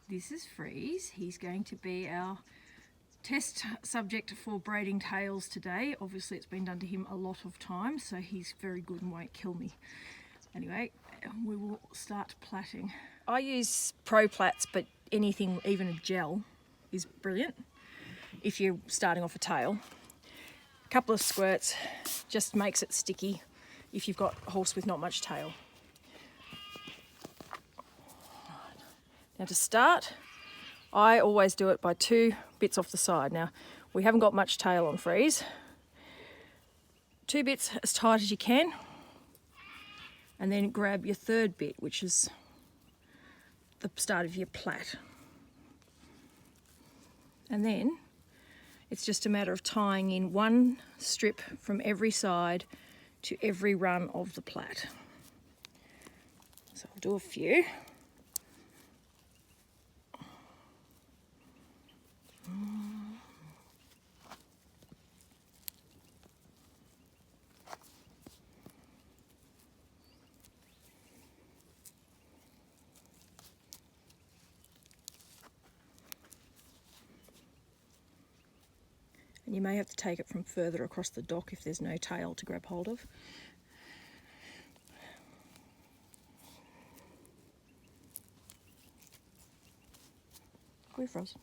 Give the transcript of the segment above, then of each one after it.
This is Freeze. He's going to be our test subject for braiding tails today. Obviously it's been done to him a lot of times, so he's very good and won't kill me. Anyway, we will start plaiting. I use Pro Plats, but anything, even a gel, is brilliant if you're starting off a tail. A couple of squirts just makes it sticky if you've got a horse with not much tail. Now to start, I always do it by 2 bits off the side. Now, we haven't got much tail on Freeze. 2 bits as tight as you can, and then grab your 3rd bit, which is the start of your plait. And then it's just a matter of tying in 1 strip from every side to every run of the plait. So I'll do a few. And you may have to take it from further across the dock if there's no tail to grab hold of. We're frozen.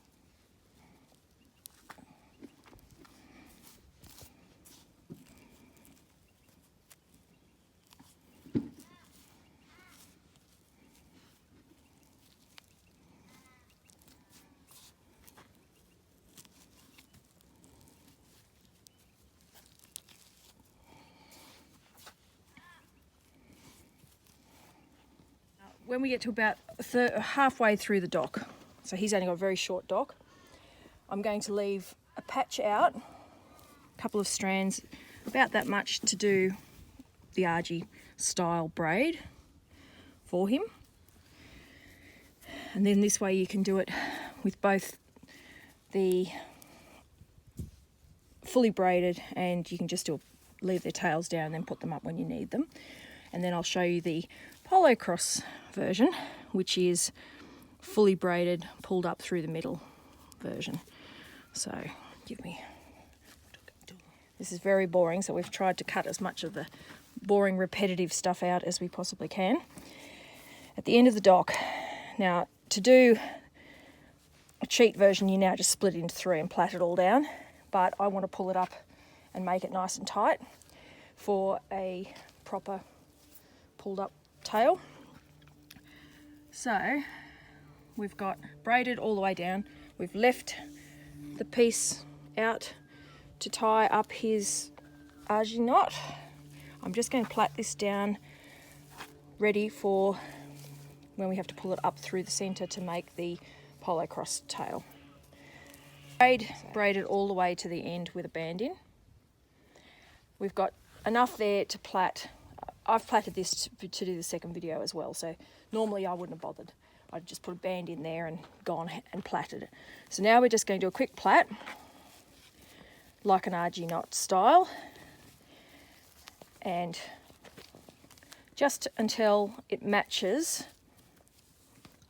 When we get to about halfway through the dock, so he's only got a very short dock, I'm going to leave a patch out, a couple of strands, about that much to do the argy style braid for him. And then this way you can do it with both the fully braided, and you can just leave their tails down and then put them up when you need them. And then I'll show you the polocrosse version, which is fully braided, pulled up through the middle version. So this is very boring, so we've tried to cut as much of the boring repetitive stuff out as we possibly can. At the end of the dock, now to do a cheat version, you now just split it into 3 and plait it all down, but I want to pull it up and make it nice and tight for a proper pulled up tail. So we've got braided all the way down. We've left the piece out to tie up his argy knot. I'm just going to plait this down, ready for when we have to pull it up through the centre to make the polocrosse tail. Braided all the way to the end with a band in. We've got enough there to plait. I've plaited this to do the second video as well, so normally I wouldn't have bothered. I'd just put a band in there and gone and plaited it. So now we're just going to do a quick plait, like an argy knot style, and just until it matches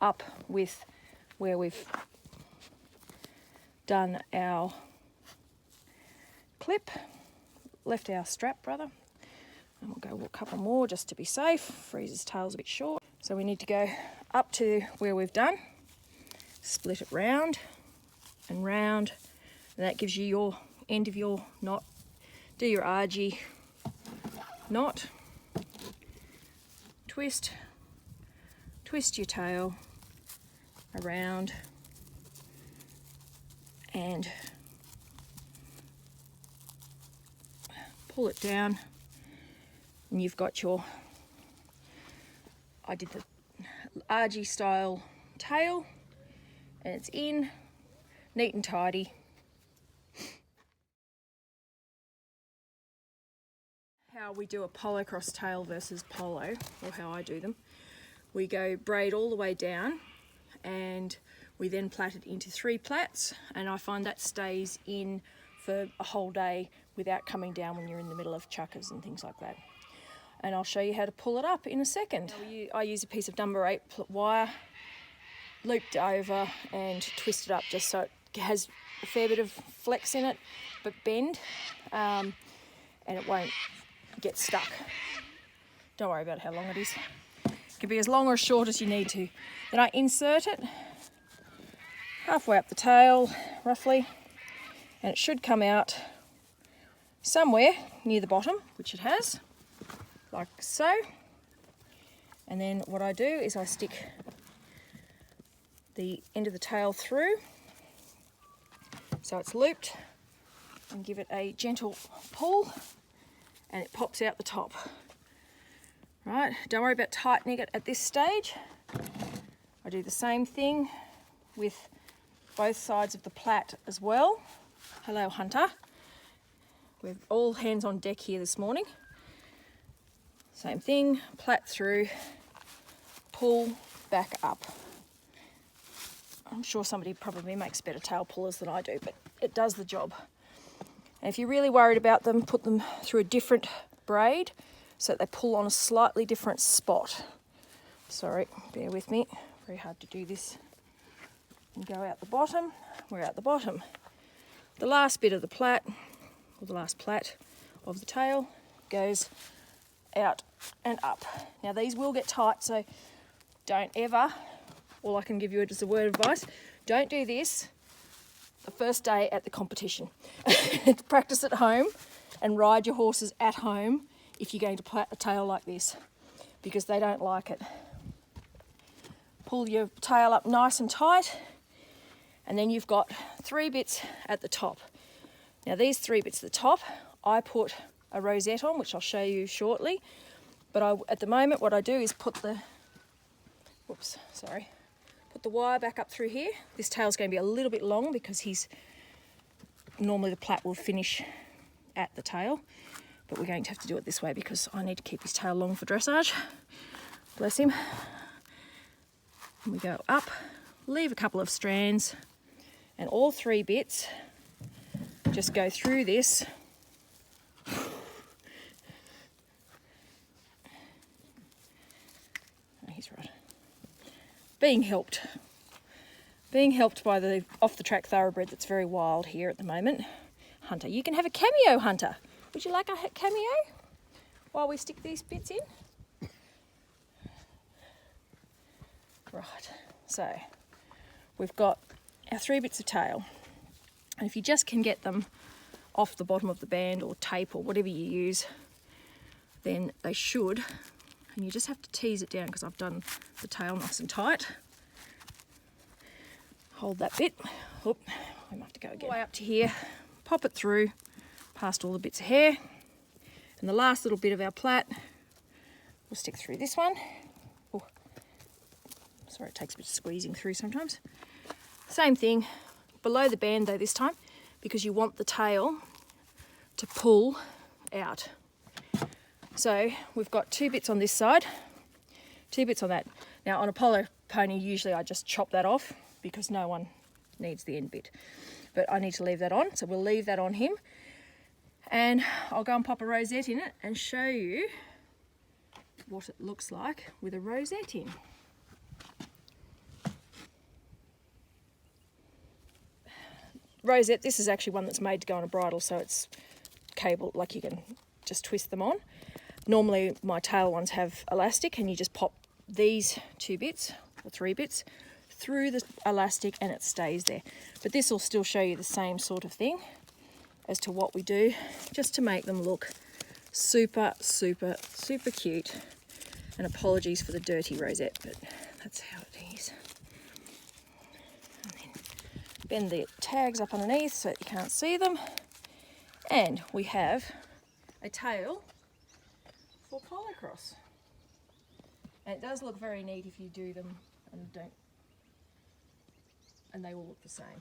up with where we've done our clip, left our strap rather. And we'll go a couple more just to be safe. Freeze's tail's a bit short. So we need to go up to where we've done, split it round and round, and that gives you your end of your knot. Do your argy knot, twist your tail around, and pull it down. And you've got your, I did the argy style tail, and it's in, neat and tidy. How we do a polocrosse tail versus polo, or how I do them. We go braid all the way down, and we then plait it into 3 plaits, and I find that stays in for a whole day without coming down when you're in the middle of chuckers and things like that. And I'll show you how to pull it up in a second. I use a piece of number 8 wire looped over and twisted up just so it has a fair bit of flex in it, but bend, and it won't get stuck. Don't worry about how long it is. It can be as long or as short as you need to. Then I insert it halfway up the tail, roughly, and it should come out somewhere near the bottom, which it has, like so. And then what I do is I stick the end of the tail through so it's looped, and give it a gentle pull, and it pops out the top. Right, don't worry about tightening it at this stage. I do the same thing with both sides of the plait as well. Hello, Hunter. We're all hands on deck here this morning. Same thing, plait through, pull back up. I'm sure somebody probably makes better tail pullers than I do, but it does the job. And if you're really worried about them, put them through a different braid so that they pull on a slightly different spot. Sorry, bear with me. Very hard to do this. And go out the bottom. We're out the bottom. The last bit of the plait, or the last plait of the tail, goes out and up. Now these will get tight, so don't ever, all I can give you is a word of advice, don't do this the first day at the competition. Practice at home and ride your horses at home if you're going to plait a tail like this, because they don't like it. Pull your tail up nice and tight, and then you've got 3 bits at the top. Now these 3 bits at the top, I put a rosette on, which I'll show you shortly, but at the moment what I do is put the wire back up through here. This tail's going to be a little bit long because normally the plait will finish at the tail, but we're going to have to do it this way because I need to keep his tail long for dressage. Bless him. And we go up, leave a couple of strands, and all 3 bits just go through this. He's right. Being helped by the off-the-track thoroughbred that's very wild here at the moment. Hunter, you can have a cameo, Hunter. Would you like a cameo while we stick these bits in? Right, so we've got our 3 bits of tail, and if you just can get them off the bottom of the band or tape or whatever you use, then they should, and you just have to tease it down because I've done the tail nice and tight. Hold that bit. Oop, I might have to go again. All the way up to here, pop it through, past all the bits of hair, and the last little bit of our plait, we'll stick through this one. Oh, sorry, it takes a bit of squeezing through sometimes. Same thing, below the band though this time, because you want the tail to pull out. So we've got 2 bits on this side, 2 bits on that. Now on a polo pony, usually I just chop that off because no one needs the end bit. But I need to leave that on, so we'll leave that on him. And I'll go and pop a rosette in it and show you what it looks like with a rosette in. Rosette, this is actually one that's made to go on a bridle, so it's cable, like you can just twist them on. Normally my tail ones have elastic, and you just pop these 2 bits or 3 bits through the elastic and it stays there. But this will still show you the same sort of thing as to what we do, just to make them look super, super, super cute. And apologies for the dirty rosette, but that's how it is. And then bend the tags up underneath so that you can't see them. And we have a tail for polocrosse. And it does look very neat if you do them and they will look the same.